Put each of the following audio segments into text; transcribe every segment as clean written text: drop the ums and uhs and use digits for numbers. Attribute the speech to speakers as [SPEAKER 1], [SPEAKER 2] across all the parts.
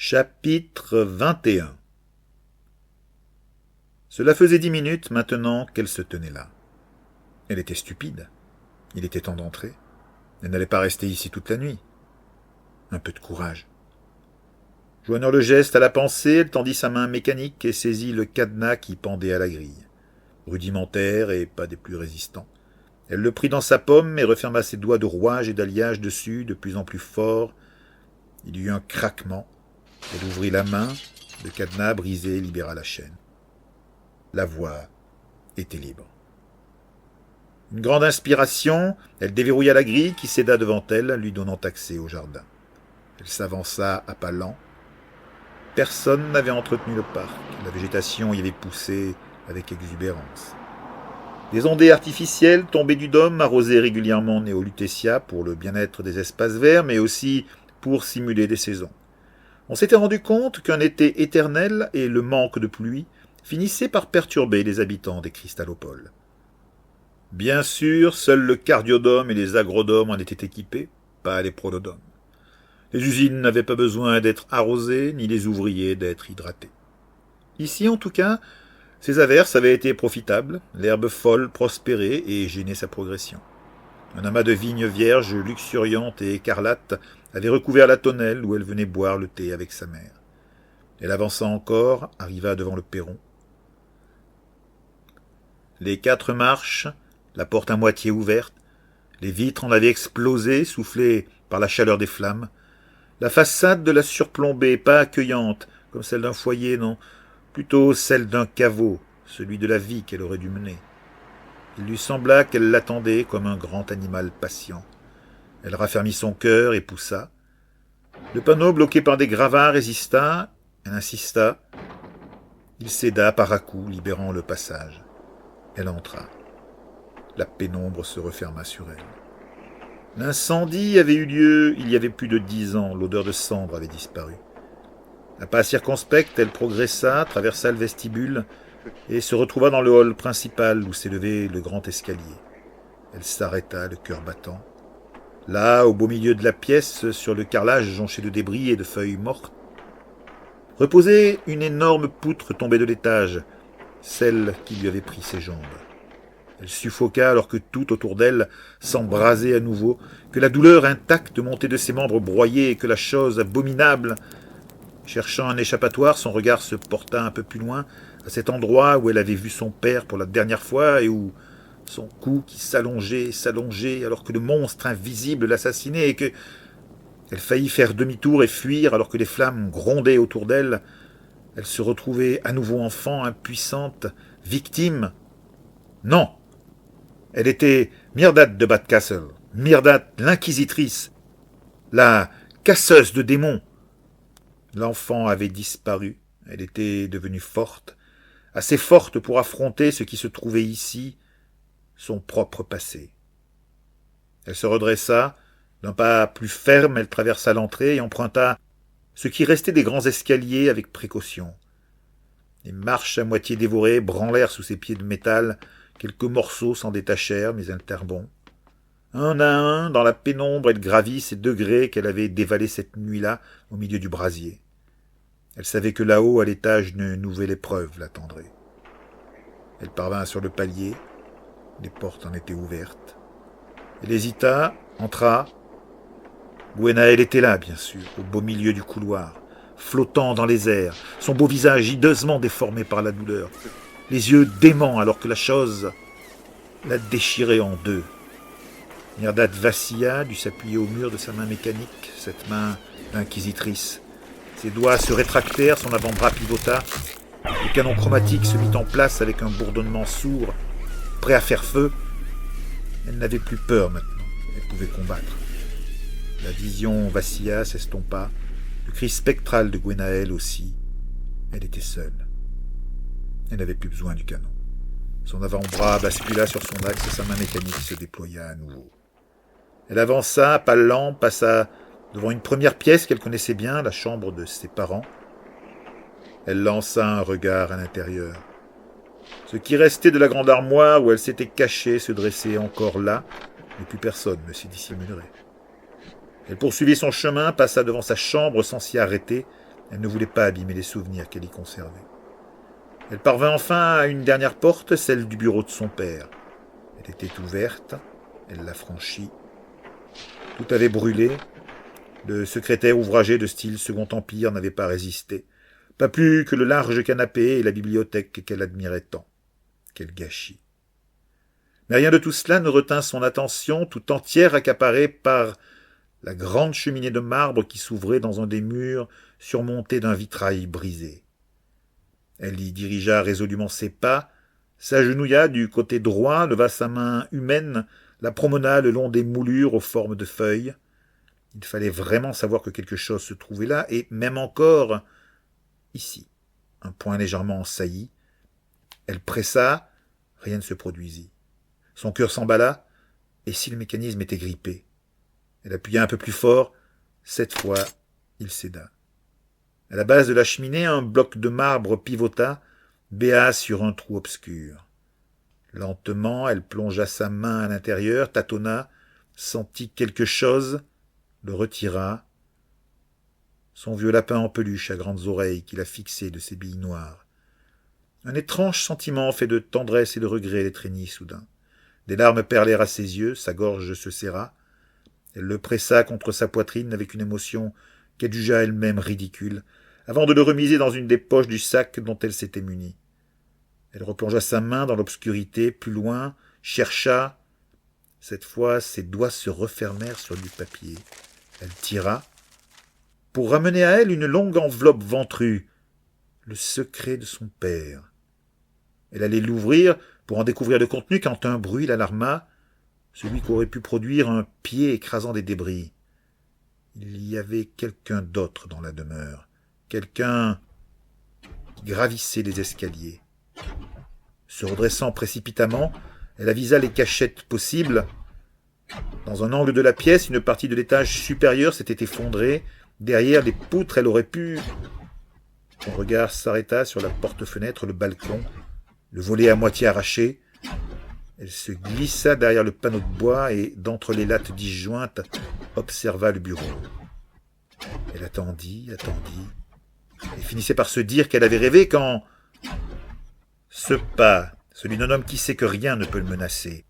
[SPEAKER 1] Chapitre 21. Cela faisait 10 minutes maintenant qu'elle se tenait là. Elle était stupide. Il était temps d'entrer. Elle n'allait pas rester ici toute la nuit. Un peu de courage. Joignant le geste à la pensée, elle tendit sa main mécanique et saisit le cadenas qui pendait à la grille. Rudimentaire et pas des plus résistants. Elle le prit dans sa paume et referma ses doigts de rouage et d'alliage dessus de plus en plus fort. Il y eut un craquement. Elle ouvrit la main, le cadenas brisé libéra la chaîne. La voie était libre. Une grande inspiration, elle déverrouilla la grille qui céda devant elle, lui donnant accès au jardin. Elle s'avança à pas lents. Personne n'avait entretenu le parc. La végétation y avait poussé avec exubérance. Des ondées artificielles tombées du dôme arrosaient régulièrement Néo-Lutetia pour le bien-être des espaces verts, mais aussi pour simuler des saisons. On s'était rendu compte qu'un été éternel et le manque de pluie finissaient par perturber les habitants des cristallopoles. Bien sûr, seuls le cardiodome et les agrodomes en étaient équipés, pas les pronodomes. Les usines n'avaient pas besoin d'être arrosées, ni les ouvriers d'être hydratés. Ici, en tout cas, ces averses avaient été profitables, l'herbe folle prospérait et gênait sa progression. Un amas de vignes vierges, luxuriantes et écarlates, avait recouvert la tonnelle où elle venait boire le thé avec sa mère. Elle avança encore, arriva devant le perron. Les 4 marches, la porte à moitié ouverte, les vitres en avaient explosé, soufflées par la chaleur des flammes. La façade de la surplombée, pas accueillante, comme celle d'un foyer, non, plutôt celle d'un caveau, celui de la vie qu'elle aurait dû mener. Il lui sembla qu'elle l'attendait comme un grand animal patient. Elle raffermit son cœur et poussa. Le panneau bloqué par des gravats résista. Elle insista. Il céda par à-coups, libérant le passage. Elle entra. La pénombre se referma sur elle. L'incendie avait eu lieu il y avait plus de 10 ans. L'odeur de cendre avait disparu. À pas circonspect, elle progressa, traversa le vestibule et se retrouva dans le hall principal où s'élevait le grand escalier. Elle s'arrêta, le cœur battant. Là, au beau milieu de la pièce, sur le carrelage jonché de débris et de feuilles mortes, reposait une énorme poutre tombée de l'étage, celle qui lui avait pris ses jambes. Elle suffoqua alors que tout autour d'elle s'embrasait à nouveau, que la douleur intacte montait de ses membres broyés et que la chose abominable... Cherchant un échappatoire, son regard se porta un peu plus loin, à cet endroit où elle avait vu son père pour la dernière fois et où son cou qui s'allongeait alors que le monstre invisible l'assassinait et que... Elle faillit faire demi-tour et fuir alors que les flammes grondaient autour d'elle. Elle se retrouvait à nouveau enfant, impuissante, victime. Non! Elle était Myrddad de Bad Castle, Myrddad l'inquisitrice, la casseuse de démons. L'enfant avait disparu, elle était devenue forte, assez forte pour affronter ce qui se trouvait ici, son propre passé. Elle se redressa, d'un pas plus ferme, elle traversa l'entrée et emprunta ce qui restait des grands escaliers avec précaution. Les marches à moitié dévorées branlèrent sous ses pieds de métal, quelques morceaux s'en détachèrent, mais elle tinrent bon. Un à un, dans la pénombre, elle gravit ces degrés qu'elle avait dévalés cette nuit-là au milieu du brasier. Elle savait que là-haut, à l'étage, une nouvelle épreuve l'attendrait. Elle parvint sur le palier. Les portes en étaient ouvertes. Elle hésita, entra. Gwenaël était là, bien sûr, au beau milieu du couloir, flottant dans les airs, son beau visage hideusement déformé par la douleur, les yeux déments alors que la chose la déchirait en deux. Myrddad vacilla, dut s'appuyer au mur de sa main mécanique, cette main d'inquisitrice. Ses doigts se rétractèrent, son avant-bras pivota. Le canon chromatique se mit en place avec un bourdonnement sourd, prêt à faire feu. Elle n'avait plus peur maintenant, elle pouvait combattre. La vision vacilla, s'estompa, le cri spectral de Gwenaël aussi. Elle était seule. Elle n'avait plus besoin du canon. Son avant-bras bascula sur son axe et sa main mécanique se déploya à nouveau. Elle avança, pas lent, passa devant une première pièce qu'elle connaissait bien, la chambre de ses parents. Elle lança un regard à l'intérieur. Ce qui restait de la grande armoire où elle s'était cachée se dressait encore là, mais plus personne ne s'y dissimulerait. Elle poursuivit son chemin, passa devant sa chambre sans s'y arrêter. Elle ne voulait pas abîmer les souvenirs qu'elle y conservait. Elle parvint enfin à une dernière porte, celle du bureau de son père. Elle était ouverte, elle la franchit. Tout avait brûlé. Le secrétaire ouvragé de style Second Empire n'avait pas résisté. Pas plus que le large canapé et la bibliothèque qu'elle admirait tant. Quel gâchis. Mais rien de tout cela ne retint son attention, tout entière accaparée par la grande cheminée de marbre qui s'ouvrait dans un des murs surmonté d'un vitrail brisé. Elle y dirigea résolument ses pas, s'agenouilla du côté droit, leva sa main humaine, la promena le long des moulures aux formes de feuilles. Il fallait vraiment savoir que quelque chose se trouvait là, et même encore ici, un point légèrement en saillie. Elle pressa, rien ne se produisit. Son cœur s'emballa, et si le mécanisme était grippé? Elle appuya un peu plus fort, cette fois, il céda. À la base de la cheminée, un bloc de marbre pivota, béat sur un trou obscur. Lentement, elle plongea sa main à l'intérieur, tâtonna, sentit quelque chose, le retira. Son vieux lapin en peluche à grandes oreilles qui la fixait de ses billes noires. Un étrange sentiment fait de tendresse et de regret l'étreignit soudain. Des larmes perlèrent à ses yeux, sa gorge se serra. Elle le pressa contre sa poitrine avec une émotion qu'elle jugea elle-même ridicule, avant de le remiser dans une des poches du sac dont elle s'était munie. Elle replongea sa main dans l'obscurité, plus loin, chercha. Cette fois, ses doigts se refermèrent sur du papier. Elle tira, pour ramener à elle une longue enveloppe ventrue, le secret de son père. Elle allait l'ouvrir pour en découvrir le contenu quand un bruit l'alarma, celui qu'aurait pu produire un pied écrasant des débris. Il y avait quelqu'un d'autre dans la demeure, quelqu'un qui gravissait les escaliers. Se redressant précipitamment, elle avisa les cachettes possibles. Dans un angle de la pièce, une partie de l'étage supérieur s'était effondrée. Derrière les poutres, elle aurait pu... Son regard s'arrêta sur la porte-fenêtre, le balcon, le volet à moitié arraché. Elle se glissa derrière le panneau de bois et, d'entre les lattes disjointes, observa le bureau. Elle attendit, et finissait par se dire qu'elle avait rêvé quand... Ce pas, celui d'un homme qui sait que rien ne peut le menacer,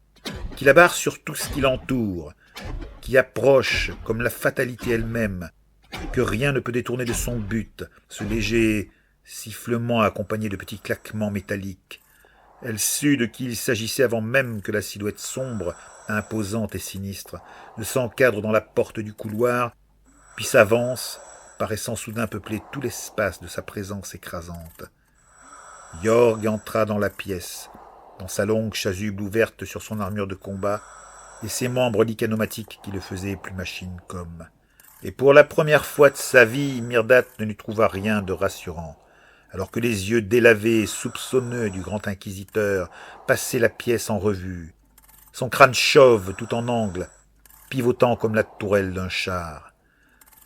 [SPEAKER 1] qui la barre sur tout ce qui l'entoure, qui approche comme la fatalité elle-même, que rien ne peut détourner de son but, ce léger sifflement accompagné de petits claquements métalliques. Elle sut de qui il s'agissait avant même que la silhouette sombre, imposante et sinistre, ne s'encadre dans la porte du couloir, puis s'avance, paraissant soudain peupler tout l'espace de sa présence écrasante. Jorg entra dans la pièce, dans sa longue chasuble ouverte sur son armure de combat, et ses membres licanomatiques qui le faisaient plus machine qu'homme. Et pour la première fois de sa vie, Myrdat ne lui trouva rien de rassurant. Alors que les yeux délavés et soupçonneux du grand inquisiteur passaient la pièce en revue, son crâne chauve tout en angle, pivotant comme la tourelle d'un char.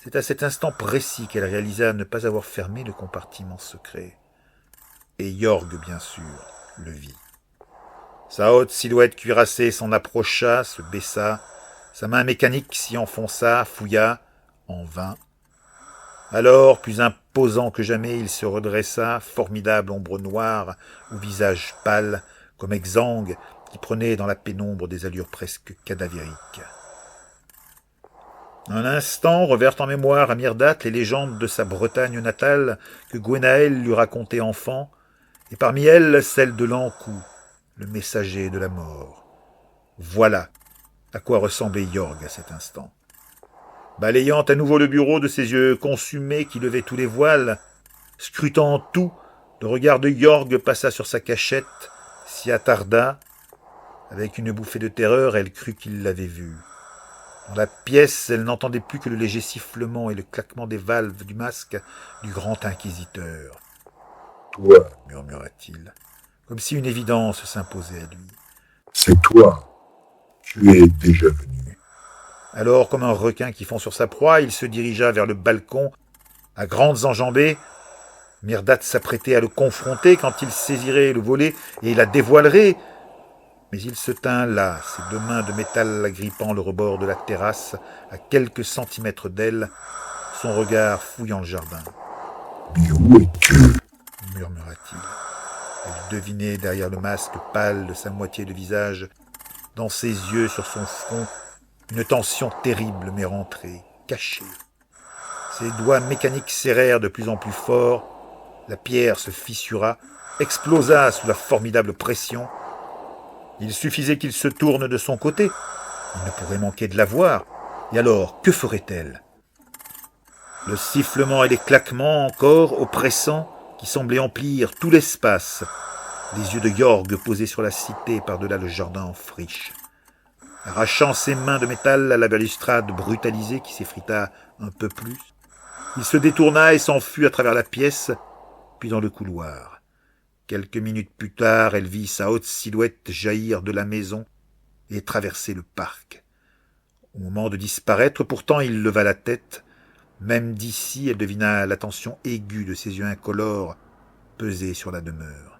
[SPEAKER 1] C'est à cet instant précis qu'elle réalisa ne pas avoir fermé le compartiment secret. Et Jorg, bien sûr, le vit. Sa haute silhouette cuirassée s'en approcha, se baissa, sa main mécanique s'y enfonça, fouilla, en vain. Alors, plus imposant que jamais, il se redressa, formidable ombre noire, au visage pâle, comme exsangue, qui prenait dans la pénombre des allures presque cadavériques. Un instant revinrent en mémoire à Myrdat les légendes de sa Bretagne natale que Gwenaël lui racontait enfant, et parmi elles celle de l'Ankou, le messager de la mort. Voilà à quoi ressemblait Jorg à cet instant. Balayant à nouveau le bureau de ses yeux consumés qui levaient tous les voiles, scrutant tout, le regard de Jorg passa sur sa cachette, s'y attarda. Avec une bouffée de terreur, elle crut qu'il l'avait vu. Dans la pièce, elle n'entendait plus que le léger sifflement et le claquement des valves du masque du grand inquisiteur. « Toi, murmura-t-il, comme si une évidence s'imposait à lui.
[SPEAKER 2] C'est toi. Tu es déjà venu. »
[SPEAKER 1] Alors, comme un requin qui fond sur sa proie, il se dirigea vers le balcon, à grandes enjambées. Myrdat s'apprêtait à le confronter quand il saisirait le volet et la dévoilerait. Mais il se tint là, ses deux mains de métal agrippant le rebord de la terrasse, à quelques centimètres d'elle, son regard fouillant le jardin.
[SPEAKER 2] Mais où es-tu?
[SPEAKER 1] Murmura-t-il. Elle devinait derrière le masque pâle de sa moitié de visage, dans ses yeux, sur son front, une tension terrible mais rentrée, cachée. Ses doigts mécaniques serrèrent de plus en plus fort, la pierre se fissura, explosa sous la formidable pression. Il suffisait qu'il se tourne de son côté, il ne pourrait manquer de la voir, et alors, que ferait-elle? Le sifflement et les claquements encore, oppressants, qui semblaient emplir tout l'espace, les yeux de Yorg posés sur la cité par-delà le jardin en friche. Arrachant ses mains de métal à la balustrade brutalisée qui s'effrita un peu plus, il se détourna et s'enfuit à travers la pièce, puis dans le couloir. Quelques minutes plus tard, elle vit sa haute silhouette jaillir de la maison et traverser le parc. Au moment de disparaître, pourtant, il leva la tête. Même d'ici, elle devina la tension aiguë de ses yeux incolores peser sur la demeure.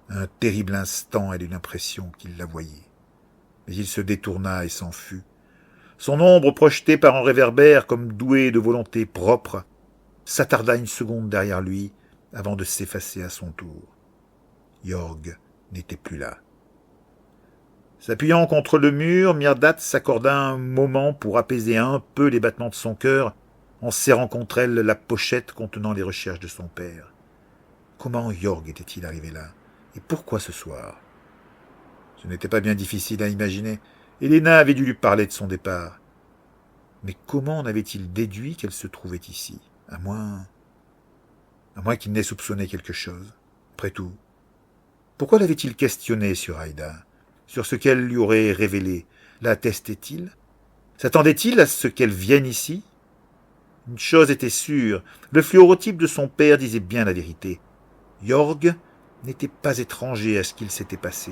[SPEAKER 1] Un terrible instant, elle eut l'impression qu'il la voyait. Mais il se détourna et s'en fut. Son ombre, projetée par un réverbère comme douée de volonté propre, s'attarda une seconde derrière lui avant de s'effacer à son tour. Yorg n'était plus là. S'appuyant contre le mur, Myrdat s'accorda un moment pour apaiser un peu les battements de son cœur en serrant contre elle la pochette contenant les recherches de son père. Comment Yorg était-il arrivé là? Et pourquoi ce soir? Ce n'était pas bien difficile à imaginer. Helena avait dû lui parler de son départ. Mais comment en avait-il déduit qu'elle se trouvait ici? À moins qu'il n'ait soupçonné quelque chose. Après tout, pourquoi l'avait-il questionné sur Aïda? Sur ce qu'elle lui aurait révélé? L'attestait-il? S'attendait-il à ce qu'elle vienne ici? Une chose était sûre, le fluorotype de son père disait bien la vérité. Yorg n'était pas étranger à ce qu'il s'était passé,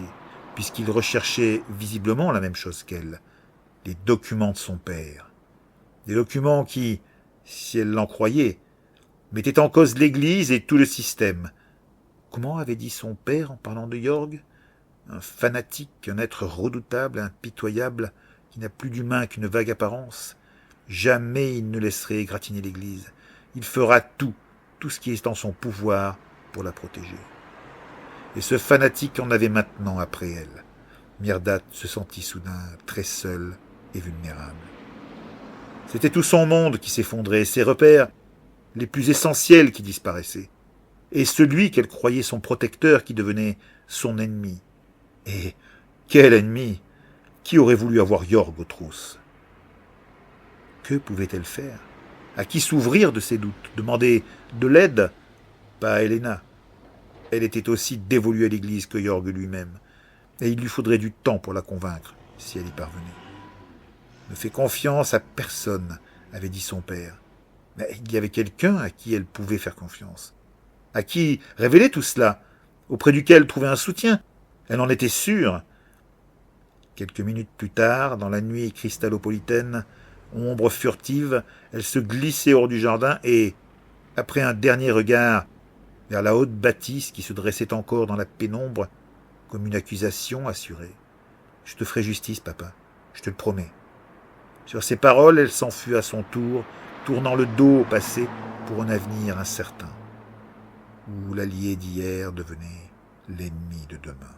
[SPEAKER 1] puisqu'il recherchait visiblement la même chose qu'elle, les documents de son père. Des documents qui, si elle l'en croyait, mettaient en cause l'Église et tout le système. Comment avait dit son père en parlant de Yorg? Un fanatique, un être redoutable, impitoyable, qui n'a plus d'humain qu'une vague apparence. Jamais il ne laisserait égratigner l'Église. Il fera tout ce qui est en son pouvoir pour la protéger. Et ce fanatique en avait maintenant après elle. Myrdat se sentit soudain très seule et vulnérable. C'était tout son monde qui s'effondrait, ses repères les plus essentiels qui disparaissaient, et celui qu'elle croyait son protecteur qui devenait son ennemi. Et quel ennemi! Qui aurait voulu avoir Yorg aux trousses? Que pouvait-elle faire? À qui s'ouvrir de ses doutes? Demander de l'aide? Pas à Helena. Elle était aussi dévolue à l'Église que Yorg lui-même, et il lui faudrait du temps pour la convaincre, si elle y parvenait. Ne fais confiance à personne, avait dit son père. Mais il y avait quelqu'un à qui elle pouvait faire confiance, à qui révéler tout cela, auprès duquel trouver un soutien. Elle en était sûre. Quelques minutes plus tard, dans la nuit cristallopolitaine, ombre furtive, elle se glissait hors du jardin et, après un dernier regard vers la haute bâtisse qui se dressait encore dans la pénombre, comme une accusation assurée. « Je te ferai justice, papa, je te le promets. » Sur ces paroles, elle s'enfuit à son tour, tournant le dos au passé pour un avenir incertain, où l'allié d'hier devenait l'ennemi de demain.